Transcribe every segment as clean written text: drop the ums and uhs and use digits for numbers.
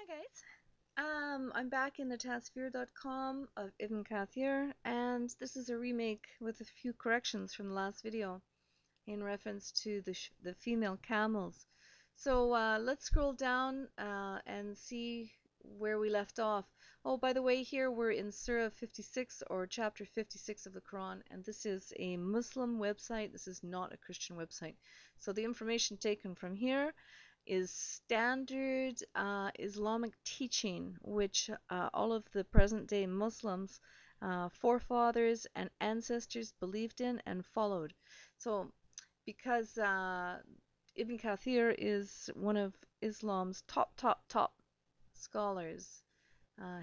Hi guys. I'm back in the tasphere.com of Ibn Kathir, and this is a remake with a few corrections from the last video in reference to the female camels. So let's scroll down and see where we left off. Oh, by the way, here we're in Surah 56 or chapter 56 of the Quran, and this is a Muslim website. This is not a Christian website. So the information taken from here is standard Islamic teaching, which all of the present day Muslims, forefathers, and ancestors believed in and followed. So, because Ibn Kathir is one of Islam's top scholars,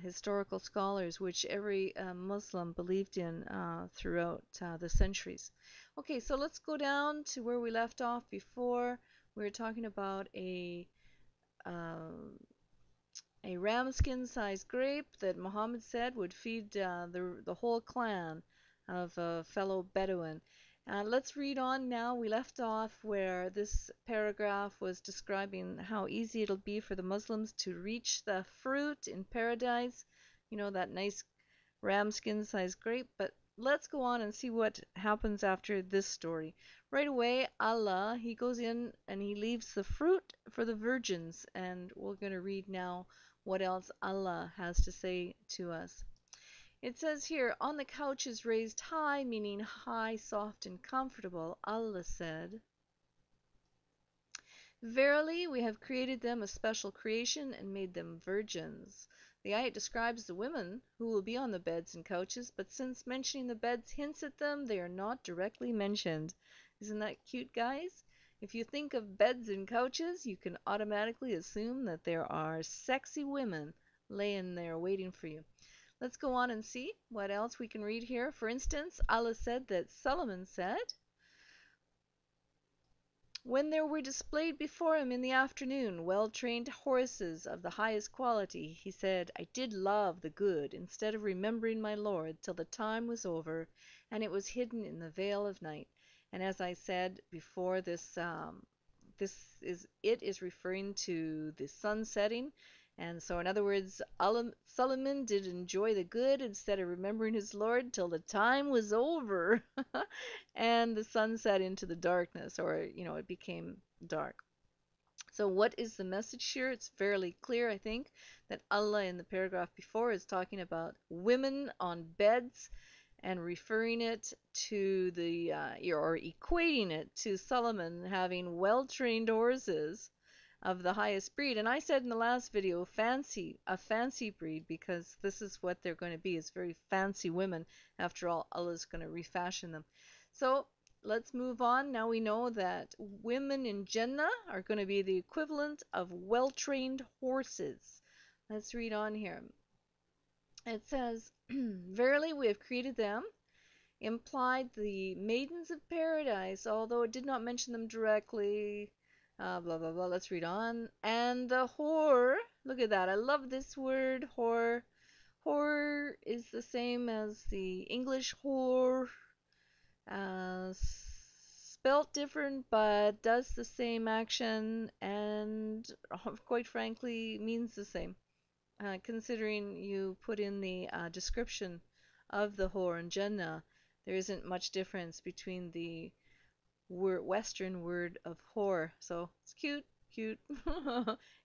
historical scholars, which every Muslim believed in throughout the centuries. Okay, so let's go down to where we left off before. We were talking about uh, a ramskin-sized grape that Muhammad said would feed the whole clan of a fellow Bedouin. Let's read on now. We left off where this paragraph was describing how easy it'll be for the Muslims to reach the fruit in paradise. You know, that nice ramskin-sized grape. But let's go on and see what happens after this story. Right away, Allah, he goes in and he leaves the fruit for the virgins. And we're going to read now what else Allah has to say to us. It says here, on the couches raised high, meaning high, soft, and comfortable, Allah said, Verily, we have created them a special creation and made them virgins. The ayat describes the women who will be on the beds and couches, but since mentioning the beds hints at them, they are not directly mentioned. Isn't that cute, guys? If you think of beds and couches, you can automatically assume that there are sexy women laying there waiting for you. Let's go on and see what else we can read here. For instance, Allah said that Solomon said, when there were displayed before him in the afternoon well-trained horses of the highest quality, he said, I did love the good instead of remembering my Lord till the time was over and it was hidden in the veil of night. And as I said before, this is referring to the sun setting. And so, in other words, Solomon did enjoy the good instead of remembering his Lord till the time was over and the sun set into the darkness, or, it became dark. So, what is the message here? It's fairly clear, I think, that Allah in the paragraph before is talking about women on beds and referring it to or equating it to Solomon having well-trained horses of the highest breed. And I said in the last video, a fancy breed, because this is what they're going to be, is very fancy women. After all, Allah's going to refashion them. So let's move on. Now we know that women in Jannah are going to be the equivalent of well-trained horses. Let's read on here. It says, Verily we have created them, implied the maidens of paradise, although it did not mention them directly. Blah, blah, blah. Let's read on. And the whore, look at that. I love this word, whore. Whore is the same as the English whore, spelt different, but does the same action and, quite frankly, means the same. Considering you put in the description of the whore in Jannah, there isn't much difference between the Western word of whore. So it's cute, cute.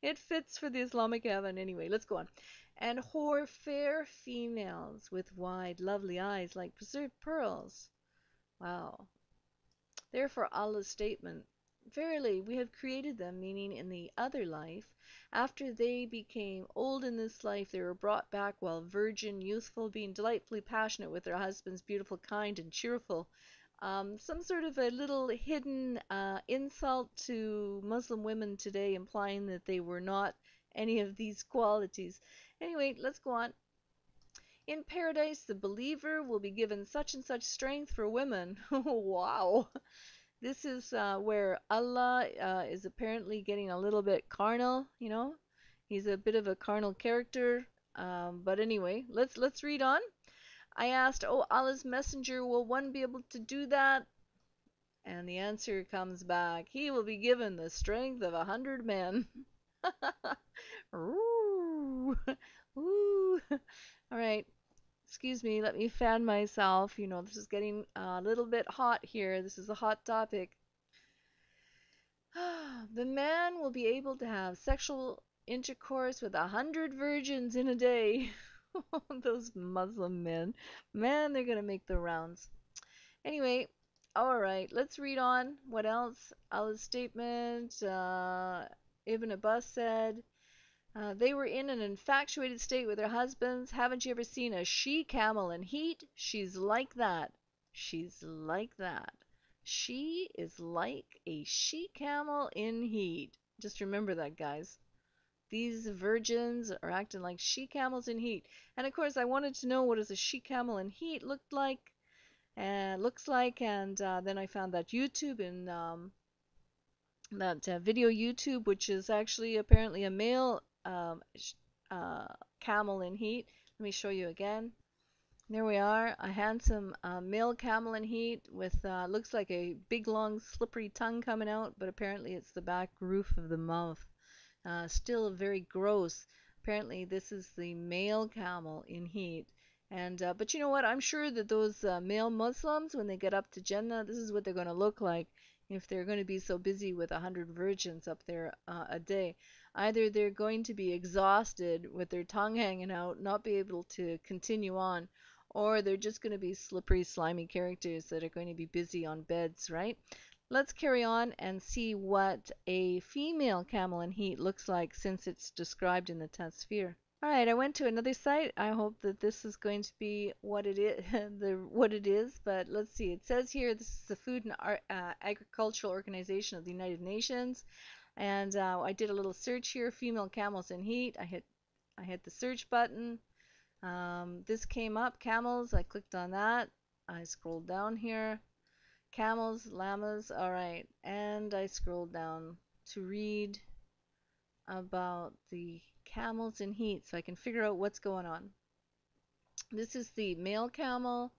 It fits for the Islamic heaven anyway. Let's go on. And whore fair females with wide, lovely eyes like preserved pearls. Wow. Therefore Allah's statement, Verily, we have created them, meaning in the other life, after they became old in this life, they were brought back while virgin, youthful, being delightfully passionate with their husbands, beautiful, kind, and cheerful. Some sort of a little hidden insult to Muslim women today, implying that they were not any of these qualities. Anyway, let's go on. In paradise, the believer will be given such and such strength for women. Wow. This is where Allah is apparently getting a little bit carnal. He's a bit of a carnal character. But anyway, let's read on. I asked, "Oh, Allah's messenger, will one be able to do that?" And the answer comes back, "He will be given the strength of 100 men." Ooh. All right. Excuse me. Let me fan myself. This is getting a little bit hot here. This is a hot topic. The man will be able to have sexual intercourse with 100 virgins in a day. Those Muslim men. Man, they're going to make the rounds. Anyway, all right, let's read on. What else? Allah's statement. Ibn Abbas said, they were in an infatuated state with their husbands. Haven't you ever seen a she camel in heat? She's like that. She's like that. She is like a she camel in heat. Just remember that, guys. These virgins are acting like she camels in heat. And of course, I wanted to know what does a she camel in heat looks like, and then I found that YouTube and that video YouTube, which is actually apparently a male uh, camel in heat. Let me show you again. There we are, a handsome male camel in heat with looks like a big long slippery tongue coming out, but apparently it's the back roof of the mouth. Still very gross. Apparently, this is the male camel in heat. And but you know what? I'm sure that those male Muslims, when they get up to Jannah, this is what they're going to look like if they're going to be so busy with 100 virgins up there a day. Either they're going to be exhausted with their tongue hanging out, not be able to continue on, or they're just going to be slippery, slimy characters that are going to be busy on beds, right? Let's carry on and see what a female camel in heat looks like since it's described in the Tasvir. All right, I went to another site. I hope that this is going to be what it is, what it is. But let's see. It says here this is the Food and Agricultural Organization of the United Nations, and I did a little search here: female camels in heat. I hit the search button. This came up, camels. I clicked on that. I scrolled down here. Camels, llamas, all right. And I scrolled down to read about the camels in heat so I can figure out what's going on. This is the male camel,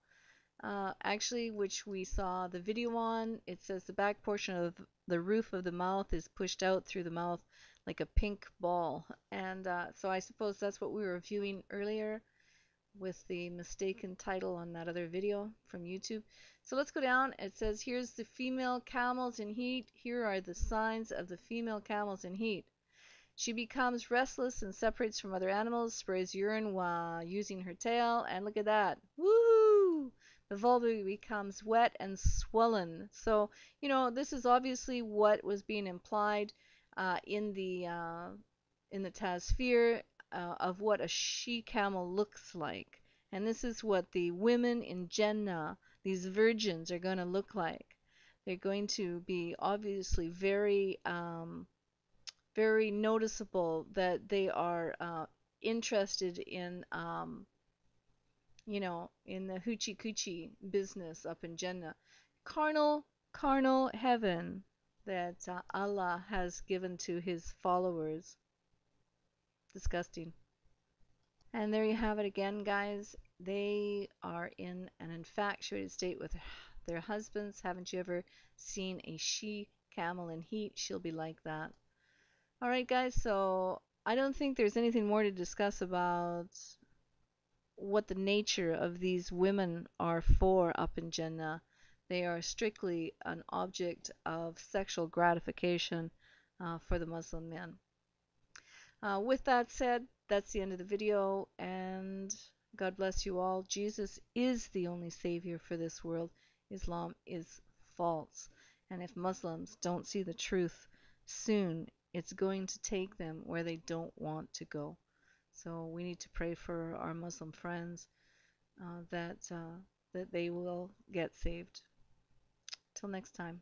actually, which we saw the video on. It says the back portion of the roof of the mouth is pushed out through the mouth like a pink ball. And so I suppose that's what we were viewing earlier with the mistaken title on that other video from YouTube. So let's go down. It says here's the female camels in heat. Here are the signs of the female camels in heat. She becomes restless and separates from other animals, sprays urine while using her tail, and look at that. Woo! The vulva becomes wet and swollen. So, this is obviously what was being implied in the Tasvir of what a she camel looks like. And this is what the women in Jannah, these virgins, are going to look like. They're going to be obviously very noticeable that they are interested in the hoochie coochie business up in Jannah. Carnal heaven that Allah has given to his followers. Disgusting. And there you have it again, guys. They are in an infatuated state with their husbands. Haven't you ever seen a she camel in heat? She'll be like that. All right, guys, so I don't think there's anything more to discuss about what the nature of these women are for up in Jannah. They are strictly an object of sexual gratification for the Muslim men. With that said, that's the end of the video, and God bless you all. Jesus is the only savior for this world. Islam is false. And if Muslims don't see the truth soon, it's going to take them where they don't want to go. So we need to pray for our Muslim friends that they will get saved. Till next time.